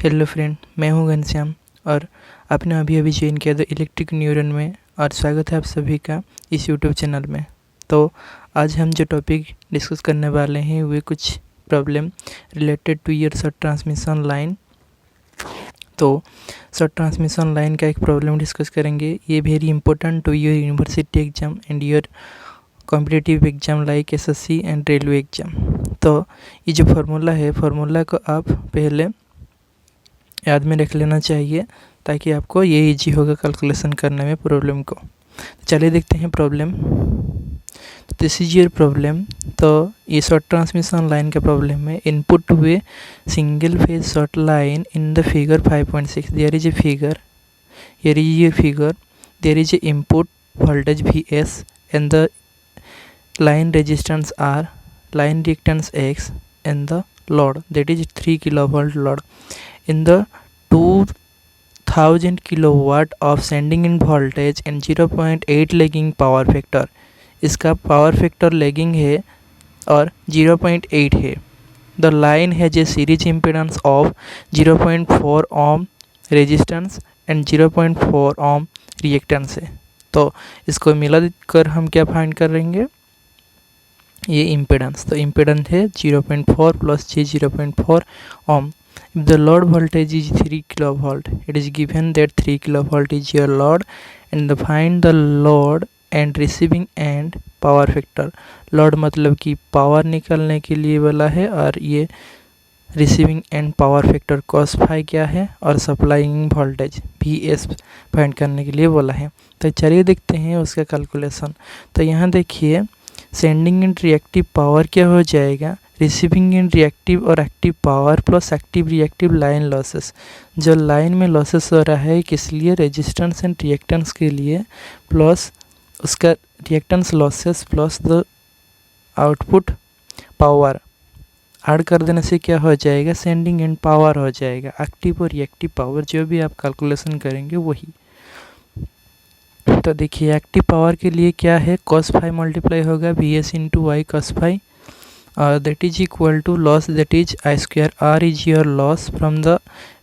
Hello friend, मैं हूं घनश्याम और आपने अभी अभी ज्वाइन किया द इलेक्ट्रिक न्यूरन में और स्वागत है आप सभी का इस यूट्यूब चैनल में। तो आज हम जो टॉपिक डिस्कस करने वाले हैं वे कुछ problem related to your short transmission line. तो शॉर्ट ट्रांसमिशन लाइन का एक प्रॉब्लम डिस्कस करेंगे। ये very important to your university exam and your competitive exam like SSC and railway exam. तो ये जो फार्मूला है, फार्मूला को आप पहले याद में रख लेना चाहिए ताकि आपको ये इजी होगा कैलकुलेशन करने में प्रॉब्लम को। तो चलिए देखते हैं प्रॉब्लम। तो दिस इज योर प्रॉब्लम। तो ये शॉर्ट ट्रांसमिशन लाइन का प्रॉब्लम है। इनपुट हुए single phase short line in the figure 5.6 there is a figure, here is your figure, there is a input voltage Vs and the line resistance R, line reactance X and the load that is 3 kilovolt load. In the 2000 kilowatt of sending in voltage and 0.8 lagging power factor, इसका power factor lagging है और 0.8 है। The line has a series impedance of 0.4 ohm resistance and 0.4 ohm reactance है। तो इसको मिला कर हम क्या फाइंड करेंगे, ये इम्पीडेंस। तो इम्पीडेंस है 0.4 plus j 0.4 ohm. If the load voltage is 3 kilovolt, it is given that 3 kilovolt is your load and find the load and receiving end power factor. load मतलब कि पावर निकलने के लिए वाला है और ये receiving end power factor cos phi क्या है और सप्लाइंग वोल्टेज Vs फाइंड करने के लिए बोला है। तो चलिए देखते हैं उसका कैलकुलेशन। तो यहाँ देखिए सेंडिंग एंड रिएक्टिव पावर क्या हो जाएगा, रिसीविंग एंड रिएक्टिव और active power plus active reactive line losses. जो लाइन में लॉसेस हो रहा है किस लिए, रेजिस्टेंस एंड रिएक्टेंस के लिए, प्लस उसका reactance losses plus the output power add कर देने से क्या हो जाएगा, सेंडिंग एंड पावर हो जाएगा। एक्टिव और रिएक्टिव पावर जो भी आप कैलकुलेशन करेंगे वही। तो देखिए एक्टिव पावर के लिए क्या है, cos फाई मल्टीप्लाई होगा Vs into y cos phi, that is equal to loss, that is I square R is your loss from the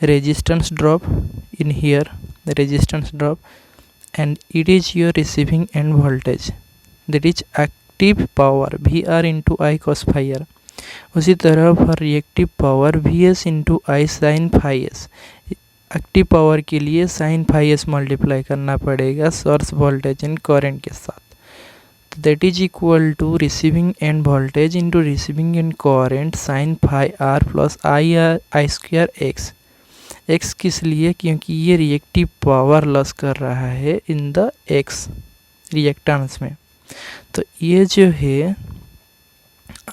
resistance drop in here, the resistance drop, and it is your receiving end voltage, that is active power VR into I cos phi R। उसी तरह for reactive power Vs into I sin phi S। Active power के लिए sin phi S multiply करना पड़ेगा source voltage and current के साथ। That is equal to receiving end voltage into receiving end current sin phi R plus I square X। X किस लिए, क्योंकि ये रिएक्टिव पावर लॉस कर रहा है इन द X रिएक्टेंस में। तो ये जो है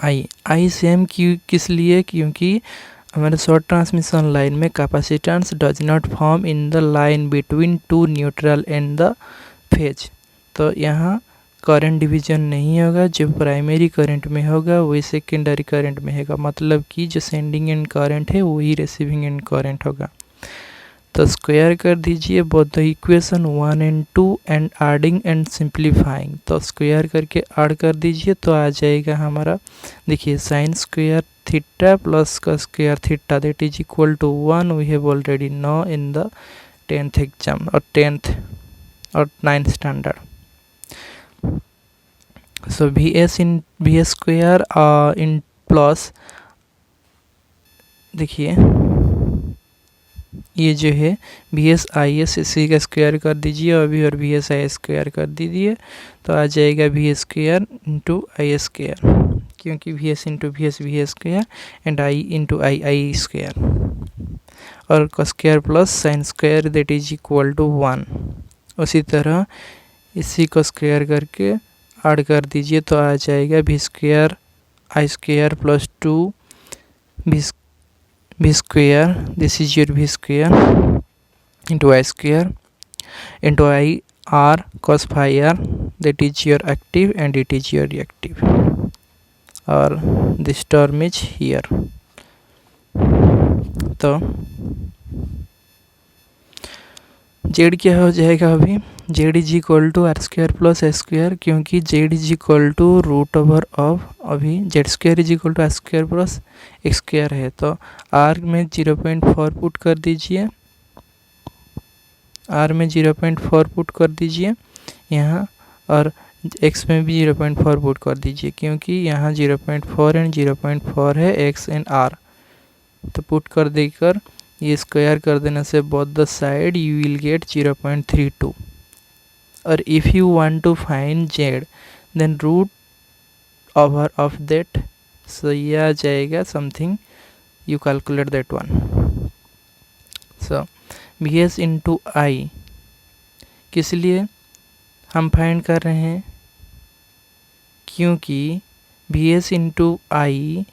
I सेम किस लिए, क्योंकि हमारे शॉर्ट ट्रांसमिशन लाइन में capacitance does not form in the line between two neutral and the phase. तो यहाँ करंट डिवीजन नहीं होगा, जो प्राइमरी करंट में होगा वही सेकेंडरी करंट में होगा, मतलब कि जो सेंडिंग एंड करंट है वही रिसीविंग एंड करंट होगा। तो स्क्वायर कर दीजिए both the equation 1 and 2 and adding and simplifying. तो स्क्वायर करके ऐड कर दीजिए तो आ जाएगा हमारा, देखिए साइन स्क्वायर थीटा प्लस का square theta that is equal to 1। We have already know in the 10th exam और 10th और 9th standard. So Vs in Vs square in plus, देखिए ये जो है Vs Is इसी का स्क्वायर कर दीजिए अभी और Vs I स्क्वायर कर दीजिए तो आ जाएगा Vs square into I square, क्योंकि Vs into Vs Vs square and I into I square और का square plus sine square that is equal to 1। उसी तरह इसी को स्क्वायर करके ऐड कर दीजिए तो आ जाएगा V square I square plus 2 V square, this is your V square into I square into I R cos phi R, that is your active and it is your reactive, और this term is here। तो Z क्या हो जाएगा अभी, Z is equal to R square plus S square, क्योंकि Z is equal to root over of अभी Z square is equal to R square plus X square है, तो are में 0.4 पुट कर दीजिए, आर में 0.4 पुट कर दीजिए यहाँ, और एक्स में भी 0.4 पुट कर दीजिए, क्योंकि यहाँ 0.4 एंड 0.4 है एक्स एंड आर। तो पुट कर देकर ये स्क्वायर कर देने से both the side you will get 0.32। और if you want to find Z then root over of that, so ये आ जाएगा something, you calculate that one. So B S into I किस लिए हम फाइंड कर रहे हैं, क्योंकि बी एस इंटू आई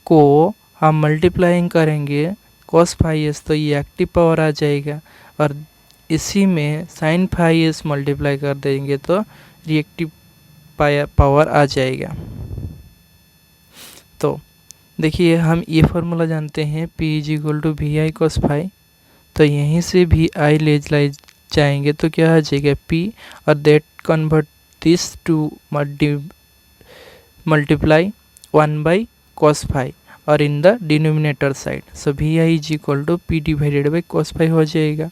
को हम मल्टीप्लाइंग करेंगे cos फाई एस, तो ये एक्टिव पावर आ जाएगा, और इसी में sin फाई एस मल्टीप्लाई कर देंगे तो रिएक्टिव पावर आ जाएगा। तो देखिए हम ये फार्मूला जानते हैं P is equal to V I cos phi, तो यहीं से भी आई ले जाएंगे तो क्या आ जाएगा P, और that convert this to multiply 1 by cos phi और in the denominator side, so V I is equal to P divided by cos phi हो जाएगा।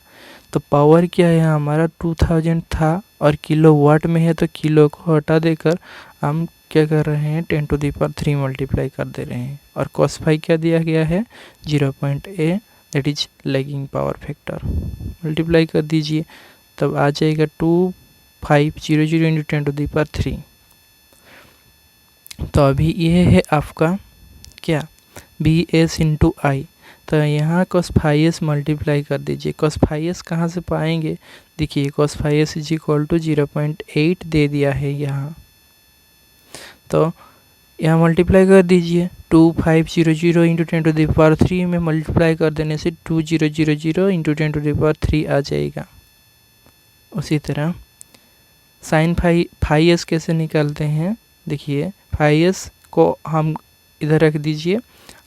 तो पावर क्या है हमारा 2000 था और किलो वाट में है, तो किलो को हटा देकर हम क्या कर रहे हैं 10⁻³ मल्टीप्लाई कर दे रहे हैं, और कॉस फाई क्या दिया गया है 0.8, that is lagging power factor, multiply कर दीजिए, तब आ जाएगा 2500 इंटू 10⁻³। तो अभी ये है आपका क्या बी एस इंटू आई, तो यहाँ cos फाई एस मल्टीप्लाई कर दीजिए। cos फाई एस कहाँ से पाएंगे, देखिए cos phi s is equal to 0.8 दे दिया है यहाँ, तो यहाँ मल्टीप्लाई कर दीजिए 2500 इंटू 10⁻³ में मल्टीप्लाई कर देने से 2000 इंटू 10⁻³ आ जाएगा। उसी तरह साइन फाई एस कैसे निकालते हैं, देखिए फाई एस को हम इधर रख दीजिए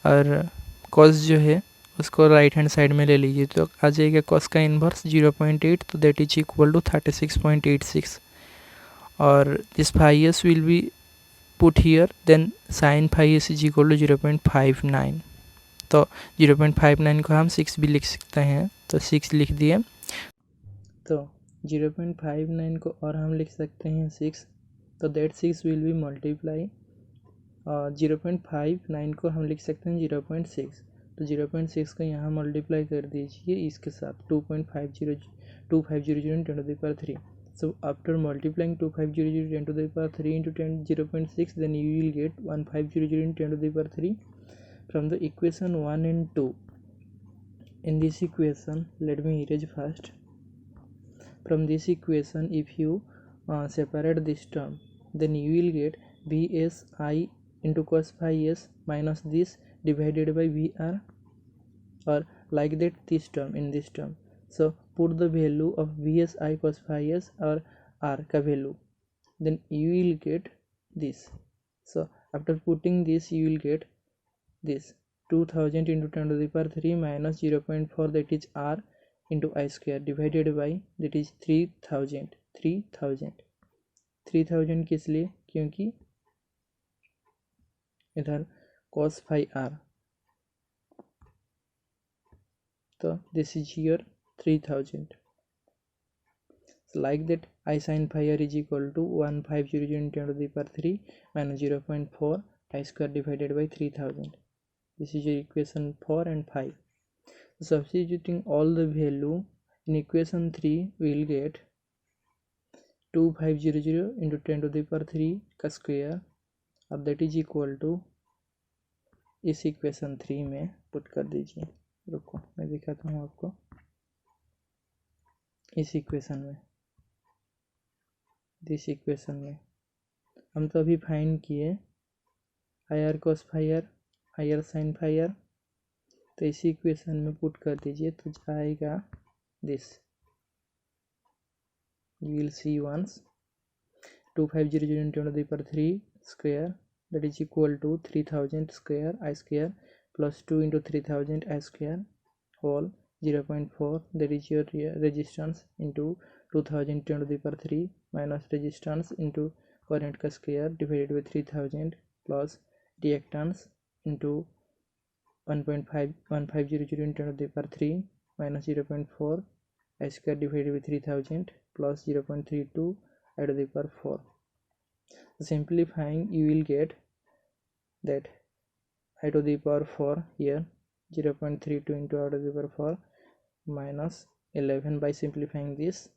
और कॉस जो है उसको राइट हैंड साइड में ले लीजिए, तो आ जाएगा कॉस का इन्वर्स 0.8, तो दैट इज इक्वल टू 36.86, और this phi s will be put here, then sine phi s is equal to 0.59, तो 0.59 को हम 6 भी लिख सकते हैं, तो 6 लिख दिए, तो 0.59 को और हम लिख सकते हैं 6, तो दैट 6 विल बी मल्टीप्लाई 0.59 को हम लिख सकते हैं 0.6, तो 0.6 को यहाँ मल्टीप्लाई कर दीजिए इसके साथ 2500 10⁻³ so after multiplying 2500 10⁻³ into 0.6 then you will get 1500 into 10⁻³ from the equation 1 and 2. In this equation, let me erase first. From this equation, if you separate this term, then you will get bsi into cos phi s minus this divided by vr, or like that this term in this term. So put the value of vsi cos phi s or r ka value, then you will get this. So after putting this you will get this 2000 into 10⁻³ minus 0.4, that is r into I square divided by that is 3000 किस लिए, क्योंकि इधर cos phi r, तो this is here 3000. So like that I sin phi r is equal to 1500 into 10⁻³ minus 0.4 I square divided by 3000. This is your equation 4 and 5. So substituting all the value in equation 3 we will get 2500 into 10⁻³ का square, अब that is equal to इस equation 3 में put कर दीजिए। रुको मैं दिखाता हूँ आपको, इस इक्वेशन में हम तो अभी फाइंड किए I R cos phi R, I R sine phi R, तो इसी इक्वेशन में पुट कर दीजिए तो जाएगा this, you will see once 2500 into 10⁻³ square, that is equal to 3000 square I square plus 2 into 3000 I square whole 0.4, that is your resistance into 2000 10⁻³ minus resistance into current का square divided by 3000 plus reactance into 1.51500 into 10 to the power 3 minus 0.4 I square divided by 3000 plus 0.32 I to the power 4. Simplifying, you will get that I to the power 4 here 0.32 into I to the power 4 minus 11 by simplifying this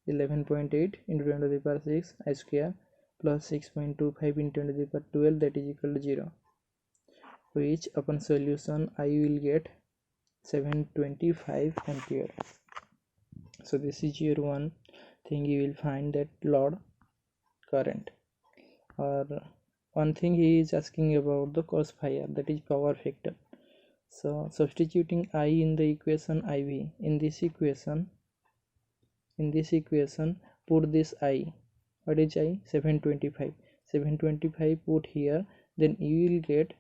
11.8 into 10 to the power 6 I square plus 6.25 into 10 to the power 12, that is equal to 0, which upon solution I will get 725 ampere. So this is your one thing you will find, that load current. Or one thing he is asking about the cos phi r, that is power factor. So substituting I in the equation IV, in this equation put this I, what is I? 725 put here, then you will get,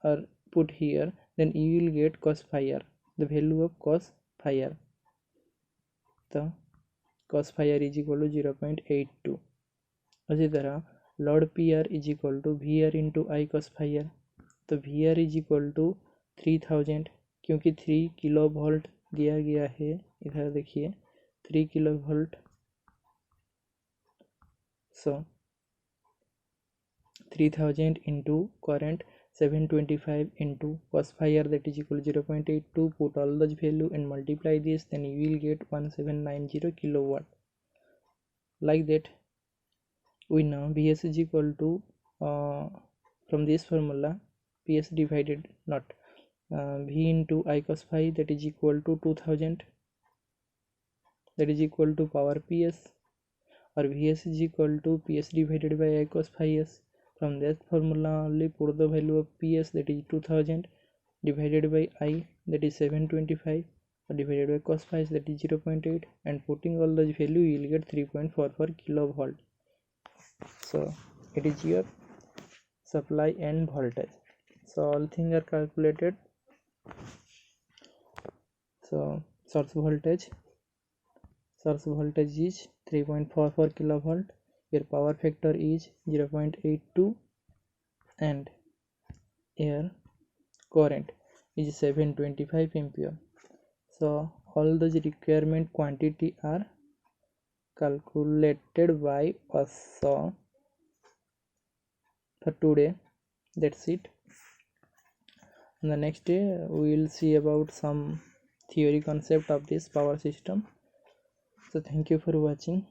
or put here, then you will get cos phi r, the value of cos phi r. The cos phi r is equal to 0.82. उसी तरह load P R is equal to V R into I cos phi R, तो V R is equal to 3000, क्योंकि 3 kilo volt दिया गया है, इधर देखिए 3 kilo volt, so 3000 into current 725 into cos phi r, that is equal to 0.82. Put all those value and multiply this, then you will get 1790 kilowatt. Like that, we know Vs is equal to from this formula Ps divided not V into I cos phi, that is equal to 2000, that is equal to power Ps, or Vs is equal to Ps divided by I cos phi s. From that formula only put the value of Ps, that is 2000, divided by I, that is 725, divided by cos phi, that is 0.8, and putting all those value you will get 3.44 kilovolt. So it is your supply and voltage. So all things are calculated. So source voltage is 3.44 kilovolt, your power factor is 0.82, and your current is 725 ampere. So all those requirement quantity are calculated by us. So for today that's it. On the next day we will see about some theory concept of this power system. So thank you for watching.